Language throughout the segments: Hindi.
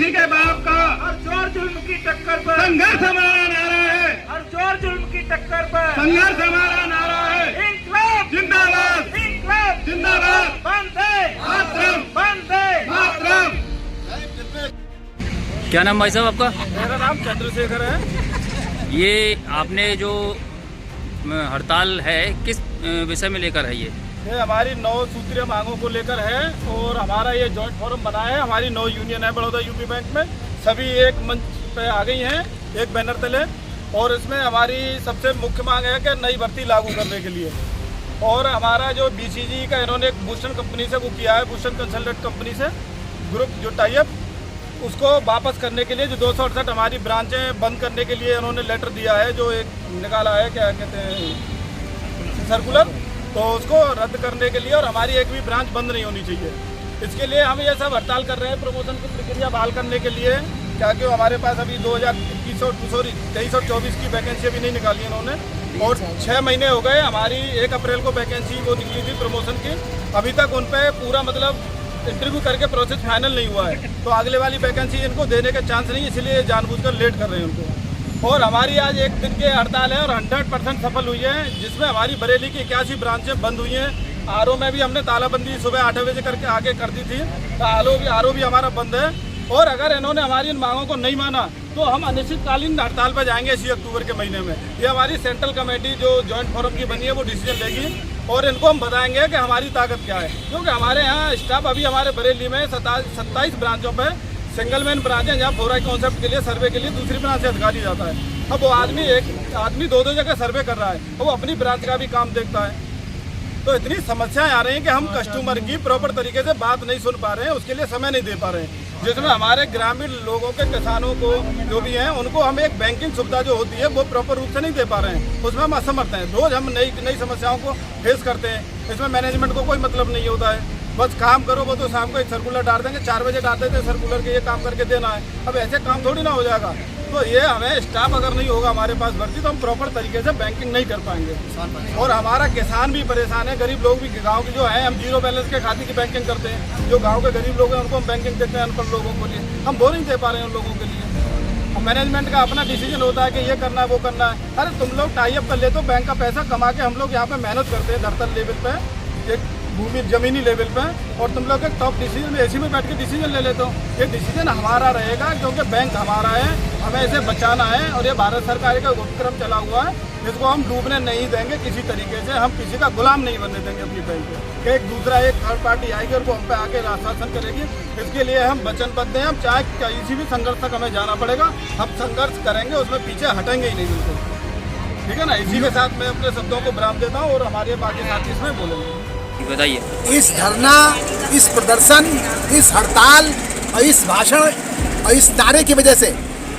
किसी के बाप का हर जोर जुल्म की टक्कर पर संघर्ष हमारा नारा है, हर जोर जुल्म की टक्कर पर संघर्ष हमारा नारा है। इंकलाब जिंदाबाद, इंकलाब जिंदाबाद, वंदे मातरम, वंदे मातरम। क्या नाम भाई साहब आपका? मेरा नाम चंद्रशेखर है। ये आपने जो हड़ताल है किस विषय में लेकर है? ये हमारी 9 सूत्रीय मांगों को लेकर है और हमारा ये जॉइंट फोरम बना है। हमारी 9 यूनियन है बड़ौदा यूपी बैंक में, सभी एक मंच पे आ गई हैं, एक बैनर तले। और इसमें हमारी सबसे मुख्य मांग है कि नई भर्ती लागू करने के लिए, और हमारा जो बीसीजी का इन्होंने एक भूषण कंपनी से वो किया है, भूषण कंसल्टेंट कंपनी से ग्रुप जो टाई अप, उसको वापस करने के लिए जो 268 हमारी ब्रांचें बंद करने के लिए उन्होंने लेटर दिया है, जो एक निकाला है, क्या कहते हैं, सर्कुलर, तो उसको रद्द करने के लिए, और हमारी एक भी ब्रांच बंद नहीं होनी चाहिए। इसके लिए हम ये सब हड़ताल कर रहे हैं, प्रमोशन की प्रक्रिया बहाल करने के लिए, क्या कि हमारे पास अभी 23 और 24 की वैकेंसी अभी नहीं निकाली इन्होंने, और 6 महीने हो गए। हमारी 1 अप्रैल को वैकेंसी वो निकली थी प्रमोशन की, अभी तक उन पर पूरा मतलब इंटरव्यू करके प्रोसेस फाइनल नहीं हुआ है, तो अगले वाली वैकेंसी इनको देने का चांस नहीं, इसलिए जानबूझकर लेट कर रहे हैं उनको। और हमारी आज एक दिन की हड़ताल है और 100% सफल हुई है, जिसमें हमारी बरेली की 81 ब्रांचें बंद हुई हैं। आरओ में भी हमने तालाबंदी सुबह 8 बजे करके आगे कर दी थी, तो आरओ भी हमारा बंद है। और अगर इन्होंने हमारी इन मांगों को नहीं माना तो हम अनिश्चितकालीन हड़ताल पर जाएंगे इसी अक्टूबर के महीने में। ये हमारी सेंट्रल कमेटी जो जॉइंट फोरम की बनी है वो डिसीजन लेगी, और इनको हम बताएंगे कि हमारी ताकत क्या है, क्योंकि हमारे यहाँ स्टाफ अभी हमारे बरेली में 27 ब्रांचों पे सिंगल मैन ब्रांच है, जहाँ फोरा कॉन्सेप्ट के लिए सर्वे के लिए दूसरी ब्रांच से अधिकारी जाता है। अब वो एक आदमी 2 जगह सर्वे कर रहा है, और वो अपनी ब्रांच का भी काम देखता है। तो इतनी समस्याएं आ रही हैं कि हम कस्टमर की प्रॉपर तरीके से बात नहीं सुन पा रहे हैं, उसके लिए समय नहीं दे पा रहे हैं, जिसमें हमारे ग्रामीण लोगों के, किसानों को जो भी हैं, उनको हम एक बैंकिंग सुविधा जो होती है वो प्रॉपर रूप से नहीं दे पा रहे हैं, उसमें हम असमर्थ हैं। रोज हम नई समस्याओं को फेस करते हैं, इसमें मैनेजमेंट को कोई मतलब नहीं होता है, बस काम करो। वो तो शाम को एक सर्कुलर डाल देंगे, 4 बजे डालते थे सर्कुलर के ये काम करके देना है, अब ऐसे काम थोड़ी ना हो जाएगा। तो ये हमें स्टाफ अगर नहीं होगा हमारे पास भर्ती, तो हम प्रॉपर तरीके से बैंकिंग नहीं कर पाएंगे। और हमारा किसान भी परेशान है, गरीब लोग भी, गांव के जो है, हम 0 बैलेंस के खाते की बैंकिंग करते हैं, जो गांव के गरीब लोग हैं उनको हम बैंकिंग देते हैं, अनपढ़ लोगों के लिए हम वो नहीं दे पा रहे हैं उन लोगों के लिए। मैनेजमेंट का अपना डिसीजन होता है कि ये करना है वो करना है। अरे तुम लोग टाई अप कर ले, तो बैंक का पैसा कमा के हम लोग यहाँ पे मेहनत करते हैं धरतल लेवल पे, एक भूमि जमीनी लेवल पे, और तुम लोग एक टॉप डिसीजन में एसी में बैठ के डिसीजन ले लेते हो। ये डिसीजन हमारा रहेगा, क्योंकि बैंक हमारा है, हमें इसे बचाना है, और ये भारत सरकार का उपक्रम चला हुआ है, जिसको हम डूबने नहीं देंगे किसी तरीके से। हम किसी का गुलाम नहीं बनने देंगे अपनी बैंक के। एक दूसरा एक थर्ड पार्टी आएगी और वो हम पे आके आश्वासन करेगी, इसके लिए हम वचनबद्ध हैं। हम चाहे किसी भी संघर्ष तक हमें जाना पड़ेगा, हम संघर्ष करेंगे, उसमें पीछे हटेंगे ही नहीं बिल्कुल, ठीक है ना। इसी के साथ मैं अपने शब्दों को विराम देता हूँ, और हमारे बाकी साथी इसमें बोलेंगे। बताइए। इस धरना, इस प्रदर्शन, इस हड़ताल और इस भाषण और इस नारे की वजह से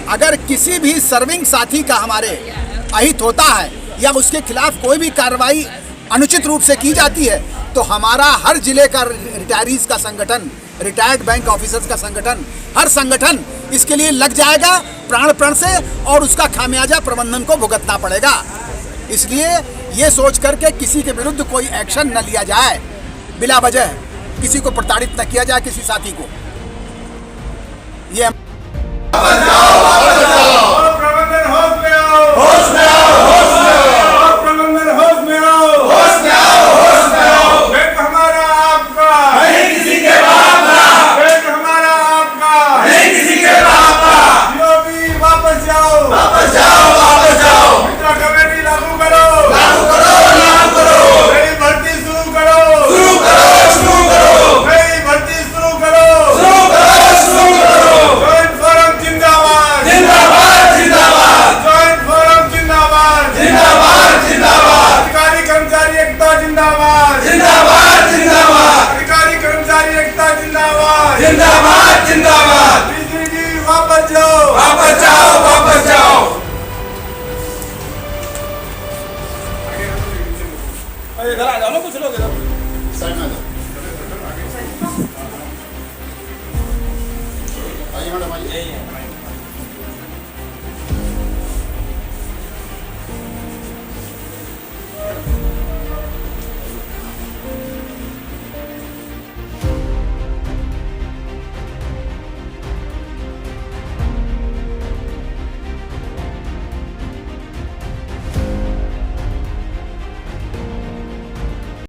अगर किसी भी सर्विंग साथी का हमारे अहित होता है, या उसके खिलाफ कोई भी कार्रवाई अनुचित रूप से की जाती है, तो हमारा हर जिले का रिटायरीज का संगठन, रिटायर्ड बैंक ऑफिसर्स का संगठन, हर संगठन इसके लिए लग जाएगा प्राण से, और उसका खामियाजा प्रबंधन को भुगतना पड़ेगा। इसलिए ये सोच करके किसी के विरुद्ध कोई एक्शन न लिया जाए, बिला वजह किसी को प्रताड़ित न किया जाए, किसी साथी को। ये